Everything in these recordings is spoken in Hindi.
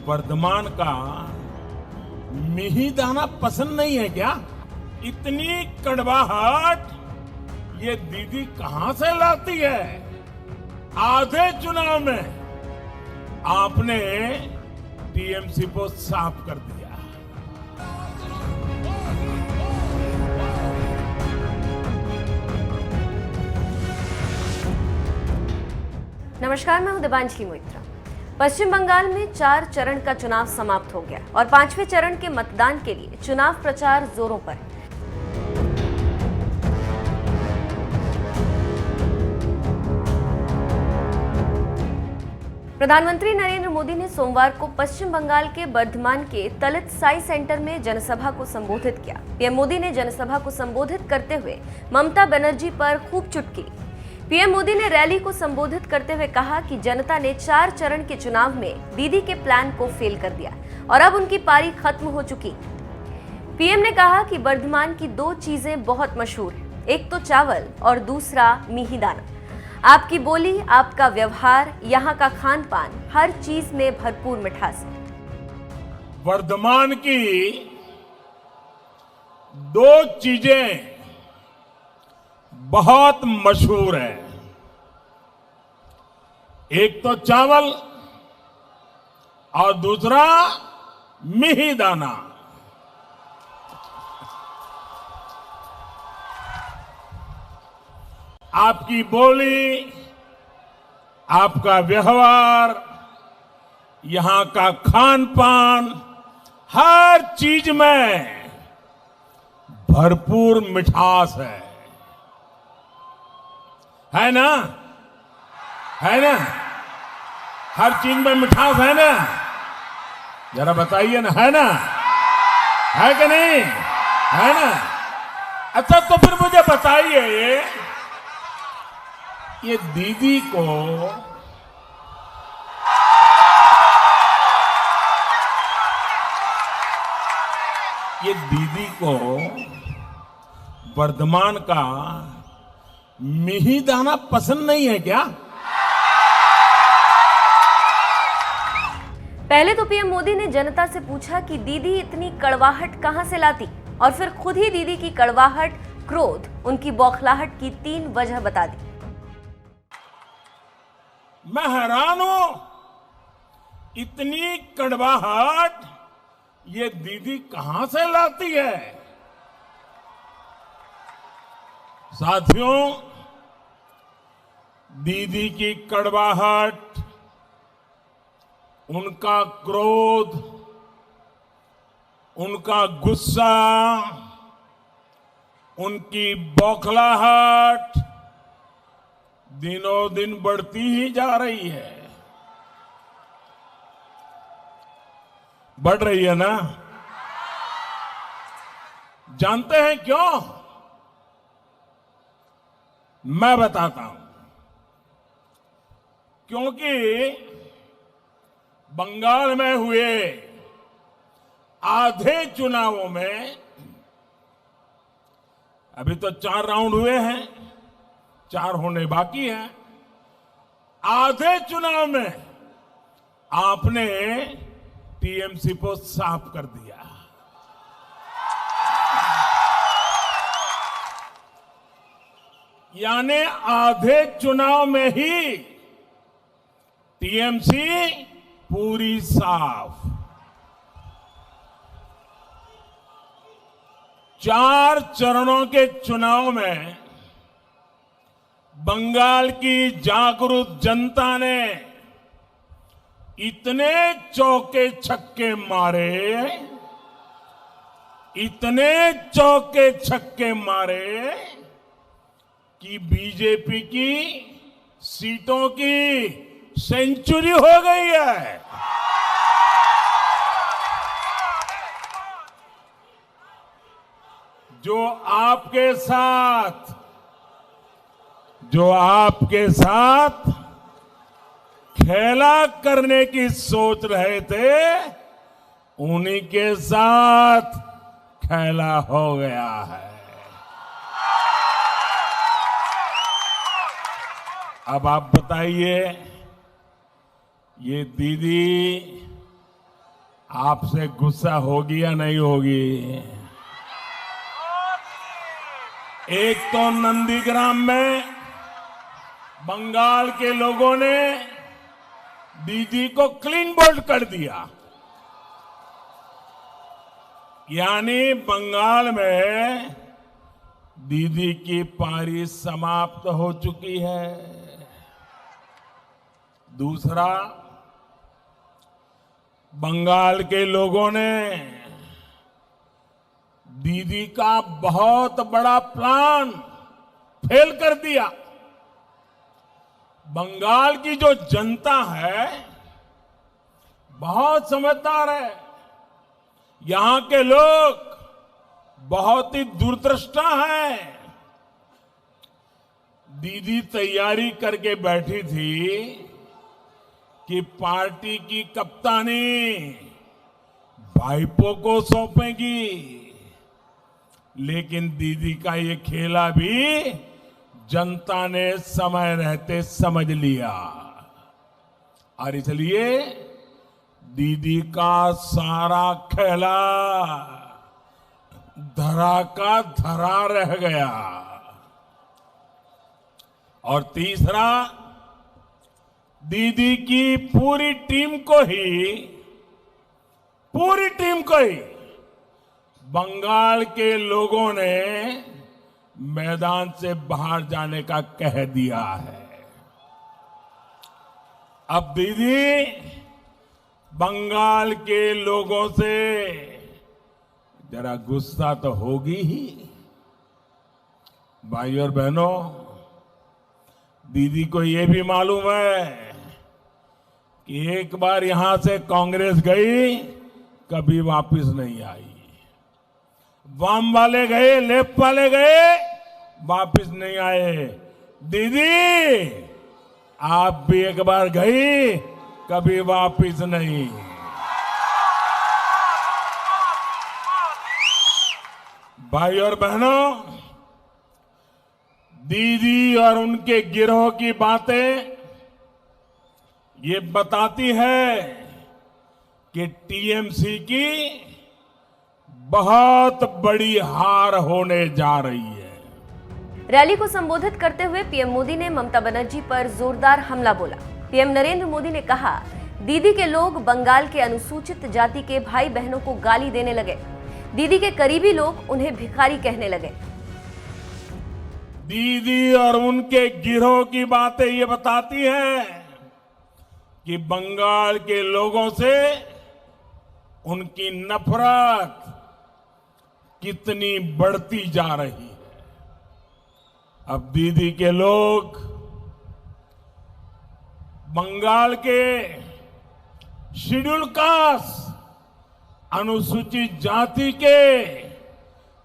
वर्धमान का मिहिदाना पसंद नहीं है क्या? इतनी कड़वाहट ये दीदी कहां से लाती है? आधे चुनाव में आपने टीएमसी को साफ कर दिया। नमस्कार, मैं हूं दिबांजलि मोइत्रा। पश्चिम बंगाल में 4 चरण का चुनाव समाप्त हो गया और 5वें चरण के मतदान के लिए चुनाव प्रचार जोरों पर है। प्रधानमंत्री नरेंद्र मोदी ने सोमवार को पश्चिम बंगाल के बर्धमान के तलित साई सेंटर में जनसभा को संबोधित किया। पीएम मोदी ने जनसभा को संबोधित करते हुए ममता बनर्जी पर खूब चुटकी। पीएम मोदी ने रैली को संबोधित करते हुए कहा कि जनता ने 4 चरण के चुनाव में दीदी के प्लान को फेल कर दिया और अब उनकी पारी खत्म हो चुकी। पीएम ने कहा कि बर्धमान की 2 चीजें बहुत मशहूर हैं, एक तो चावल और दूसरा मिहिदाना। आपकी बोली, आपका व्यवहार, यहाँ का खान पान, हर चीज में भरपूर मिठास है। वर्धमान की 2 चीजें बहुत मशहूर है, एक तो चावल और दूसरा मिहिदाना। आपकी बोली, आपका व्यवहार, यहां का खान पान, हर चीज में भरपूर मिठास है ना? है ना? हर चीज में मिठास है ना? जरा बताइए ना, है ना? है कि नहीं? है ना? अच्छा, तो फिर मुझे बताइए, ये दीदी को वर्धमान का मिहिदाना पसंद नहीं है क्या? पहले तो पीएम मोदी ने जनता से पूछा कि दीदी इतनी कड़वाहट कहां से लाती, और फिर खुद ही दीदी की कड़वाहट, क्रोध, उनकी बौखलाहट की 3 वजह बता दी। मैं हैरान हूं, इतनी कड़वाहट ये दीदी कहां से लाती है? साथियों, दीदी की कड़वाहट, उनका क्रोध, उनका गुस्सा, उनकी बौखलाहट दिनों दिन बढ़ती ही जा रही है। बढ़ रही है ना? जानते हैं क्यों? मैं बताता हूं। क्योंकि बंगाल में हुए आधे चुनावों में, अभी तो 4 राउंड हुए हैं, 4 होने बाकी हैं, आधे चुनाव में आपने टीएमसी को साफ कर दिया। यानी आधे चुनाव में ही टीएमसी पूरी साफ। 4 चरणों के चुनाव में बंगाल की जागरूक जनता ने इतने चौके छक्के मारे, इतने चौके छक्के मारे कि बीजेपी की सीटों की सेंचुरी हो गई है। जो आपके साथ खेला करने की सोच रहे थे, उन्हीं के साथ खेला हो गया है। अब आप बताइए, ये दीदी आपसे गुस्सा होगी या नहीं होगी? एक तो नंदीग्राम में बंगाल के लोगों ने दीदी को क्लीन बोल्ड कर दिया, यानी बंगाल में दीदी की पारी समाप्त हो चुकी है। दूसरा, बंगाल के लोगों ने दीदी का बहुत बड़ा प्लान फेल कर दिया। बंगाल की जो जनता है बहुत समझदार है। यहां के लोग बहुत ही दूरदृष्टा हैं। दीदी तैयारी करके बैठी थी कि पार्टी की कप्तानी भाईपो को सौंपेगी, लेकिन दीदी का ये खेला भी जनता ने समय रहते समझ लिया और इसलिए दीदी का सारा खेला धरा का धरा रह गया। और तीसरा, दीदी की पूरी टीम को ही बंगाल के लोगों ने मैदान से बाहर जाने का कह दिया है। अब दीदी बंगाल के लोगों से जरा गुस्सा तो होगी ही। भाई और बहनों, दीदी को ये भी मालूम है कि एक बार यहां से कांग्रेस गई, कभी वापस नहीं आई। वाम वाले गए, लेफ्ट वाले गए, वापस नहीं आए। दीदी आप भी एक बार गई, कभी वापस नहीं। भाई और बहनों, दीदी और उनके गिरोह की बातें ये बताती है कि टीएमसी की बहुत बड़ी हार होने जा रही है। रैली को संबोधित करते हुए पीएम मोदी ने ममता बनर्जी पर जोरदार हमला बोला। पीएम नरेंद्र मोदी ने कहा, दीदी के लोग बंगाल के अनुसूचित जाति के भाई बहनों को गाली देने लगे। दीदी के करीबी लोग उन्हें भिखारी कहने लगे। दीदी और उनके गिरोह की बातें ये बताती है कि बंगाल के लोगों से उनकी नफरत कितनी बढ़ती जा रही है। अब दीदी के लोग बंगाल के शेड्यूल कास्ट अनुसूचित जाति के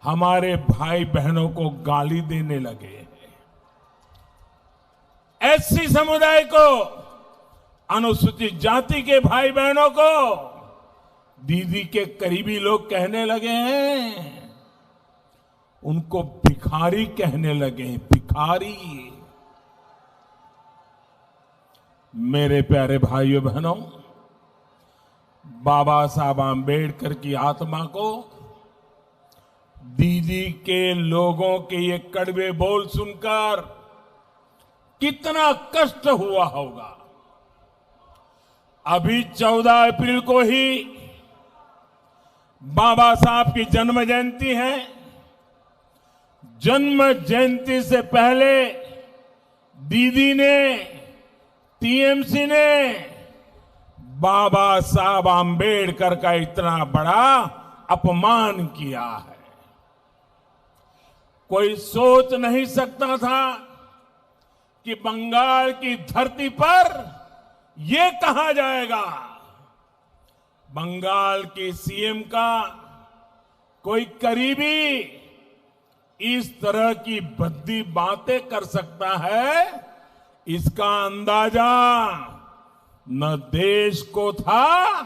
हमारे भाई बहनों को गाली देने लगे हैं। एससी समुदाय को, अनुसूचित जाति के भाई बहनों को दीदी के करीबी लोग कहने लगे हैं, उनको भिखारी कहने लगे हैं, भिखारी। मेरे प्यारे भाइयों बहनों, बाबा साहब आंबेडकर की आत्मा को दीदी के लोगों के ये कड़वे बोल सुनकर कितना कष्ट हुआ होगा। अभी 14 अप्रैल को ही बाबा साहब की जन्म जयंती है। जन्म जयंती से पहले दीदी ने, टीएमसी ने बाबा साहब आंबेडकर का इतना बड़ा अपमान किया है। कोई सोच नहीं सकता था कि बंगाल की धरती पर यह कहा जाएगा, बंगाल की सीएम का कोई करीबी इस तरह की भद्दी बातें कर सकता है। इसका अंदाजा न देश को था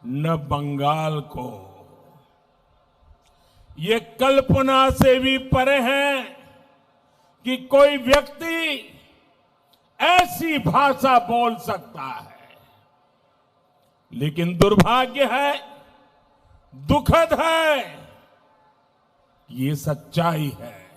न बंगाल को। ये कल्पना से भी परे है कि कोई व्यक्ति ऐसी भाषा बोल सकता है। लेकिन दुर्भाग्य है, दुखद है, ये सच्चाई है।